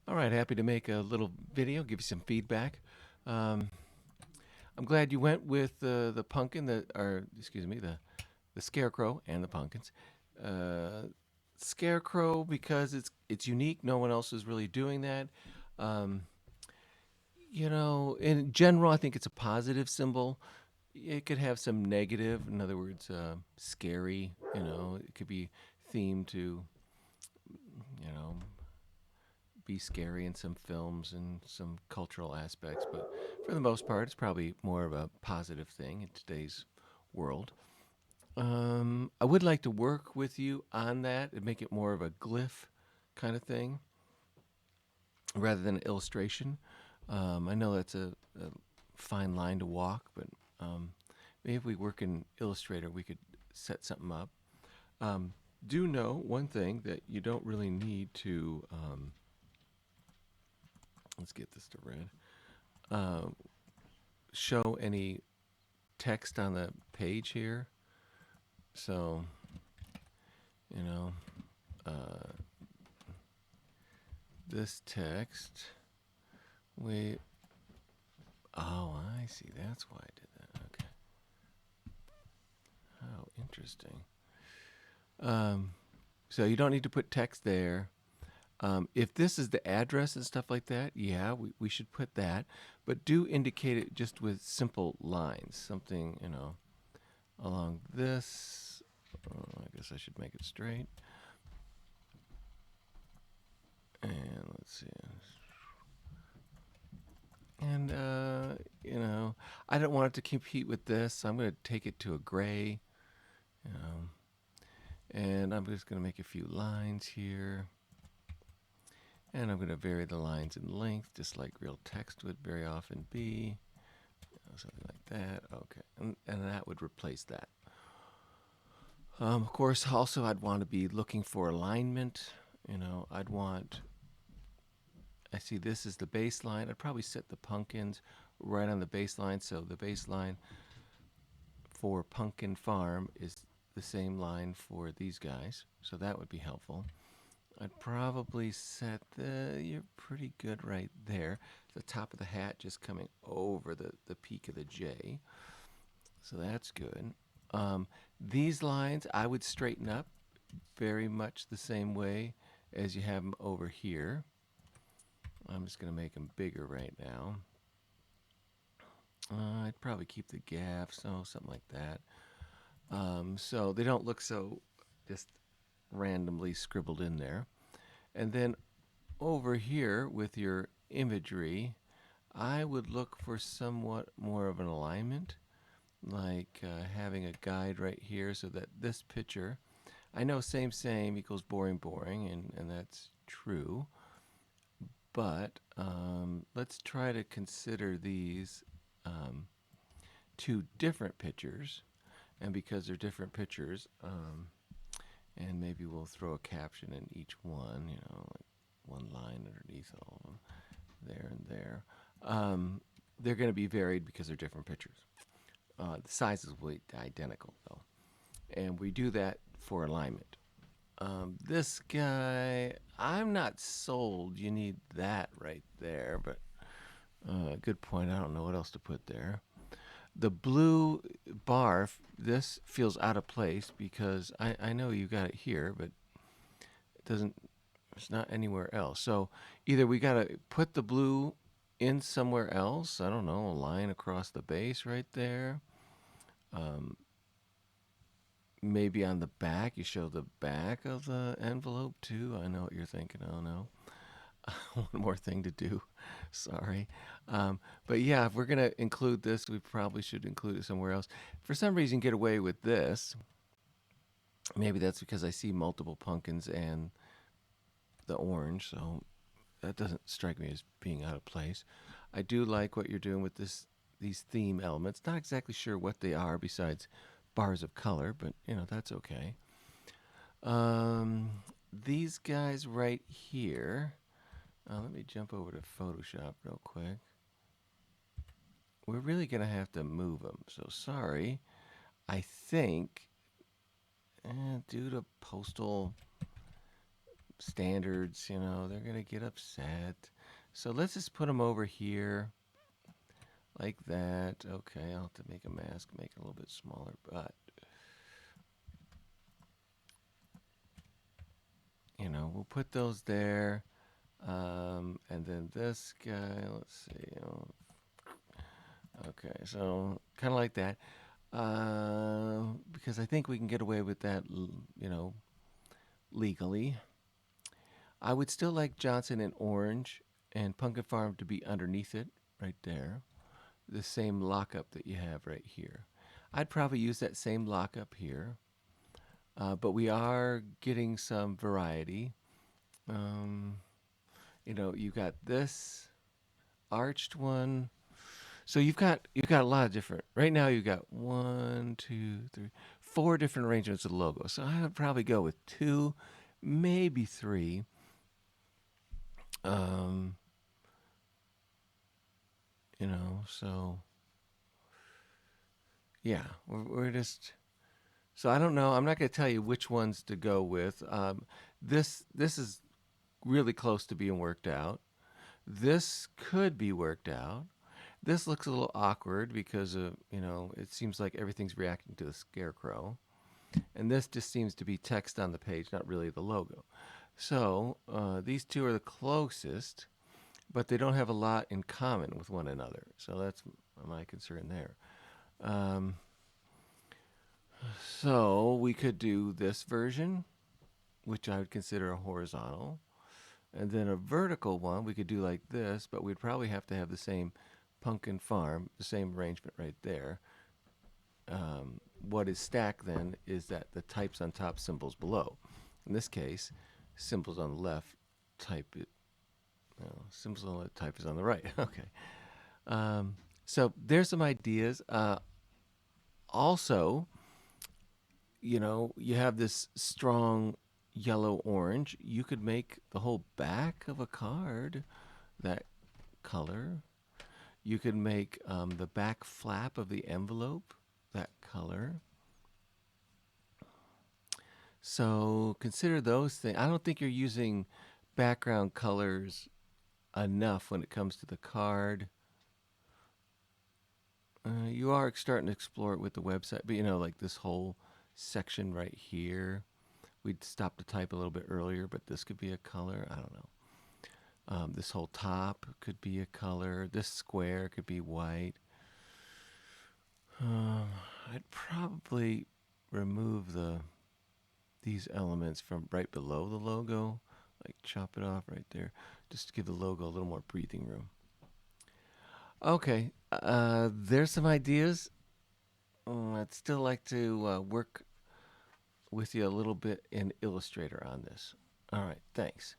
All right, happy to make a little video, give you some feedback. Um, I'm glad you went with the pumpkin or excuse me, the scarecrow and the pumpkins. Uh, Scarecrow because it's unique. No one else is really doing that. Um, in general, I think it's a positive symbol. It could have some negative, in other words, scary. It could be themed to, you know, be scary in some films and some cultural aspects, but for the most part, it's probably more of a positive thing in today's world. I would like to work with you on that and make it more of a glyph kind of thing rather than an illustration. I know that's a fine line to walk, but um, maybe if we work in Illustrator, we could set something up. Um, do know one thing that you don't really need to. Let's get this to red. Uh, Show any text on the page here. So, you know, uh, this text, we, oh, I see. That's why I did that. Okay. How interesting. Um, so you don't need to put text there. If this is the address and stuff like that, yeah, we should put that. But do indicate it just with simple lines. Something, along this. I guess I should make it straight. And let's see. And, I don't want it to compete with this. So I'm going to take it to a gray. Um, and I'm just going to make a few lines here. And I'm going to vary the lines in length, just like real text would very often be. Something like that. Okay. And that would replace that. Of course, also, I'd want to be looking for alignment. I'd want. I see this is the baseline. I'd probably set the pumpkins right on the baseline. So the baseline for Pumpkin Farm is the same line for these guys, so that would be helpful. I'd probably set you're pretty good right there. The top of the hat just coming over the peak of the J, so that's good. These lines I would straighten up very much the same way as you have them over here. I'm just going to make them bigger right now. I'd probably keep the gaps, something like that. So they don't look so just randomly scribbled in there. And then over here with your imagery, I would look for somewhat more of an alignment, like having a guide right here so that this picture, I know same equals boring, and that's true, but let's try to consider these um, two different pictures. And because they're different pictures, and maybe we'll throw a caption in each one, like one line underneath all of them, there and there. They're going to be varied because they're different pictures. The sizes will be identical, though. And we do that for alignment. This guy, I'm not sold. You need that right there, but good point. I don't know what else to put there. The blue bar, this feels out of place because I know you got it here, but it doesn't. It's not anywhere else. So either we got to put the blue in somewhere else. I don't know, a line across the base right there. Um, Maybe on the back, you show the back of the envelope too. I know what you're thinking. Oh no. One more thing to do. Sorry. But yeah, if we're going to include this, we probably should include it somewhere else. For some reason, get away with this. Maybe that's because I see multiple pumpkins and the orange, so that doesn't strike me as being out of place. I do like what you're doing with these theme elements. Not exactly sure what they are besides bars of color, but that's okay. Um, these guys right here. Let me jump over to Photoshop real quick. We're really gonna have to move them. So sorry. I think due to postal standards, they're going to get upset. So let's just put them over here like that. Okay, I'll have to make a mask, make it a little bit smaller, but we'll put those there. And then this guy, let's see. Okay, so kind of like that. Because I think we can get away with that, legally. I would still like Johnson in orange and Pumpkin Farm to be underneath it, right there. The same lockup that you have right here. I'd probably use that same lockup here. But we are getting some variety. You've got this arched one. So you've got a lot of different. Right now you've got 1, 2, 3, 4 different arrangements of the logo. So I would probably go with 2, maybe 3. Um, so yeah, we're just. So I don't know. I'm not going to tell you which ones to go with. This is really close to being worked out. This could be worked out. This looks a little awkward because it seems like everything's reacting to the scarecrow. And this just seems to be text on the page, not really the logo. So these two are the closest, but they don't have a lot in common with one another. So that's my concern there. So we could do this version, which I would consider a horizontal. And then a vertical one, we could do like this, but we'd probably have to have the same Pumpkin Farm, the same arrangement right there. What is stacked then is that the types on top, symbols below. In this case, symbols on the left, symbols on the type is on the right. Okay. So there's some ideas. Also, you have this strong yellow orange. You could make the whole back of a card that color. You could make the back flap of the envelope that color. So consider those things. I don't think you're using background colors enough when it comes to the card. You are starting to explore it with the website, but like this whole section right here, we'd stop to type a little bit earlier, but this could be a color. I don't know. This whole top could be a color. This square could be white. I'd probably remove these elements from right below the logo, like chop it off right there, just to give the logo a little more breathing room. Okay, there's some ideas. I'd still like to work with you a little bit in Illustrator on this. All right, thanks.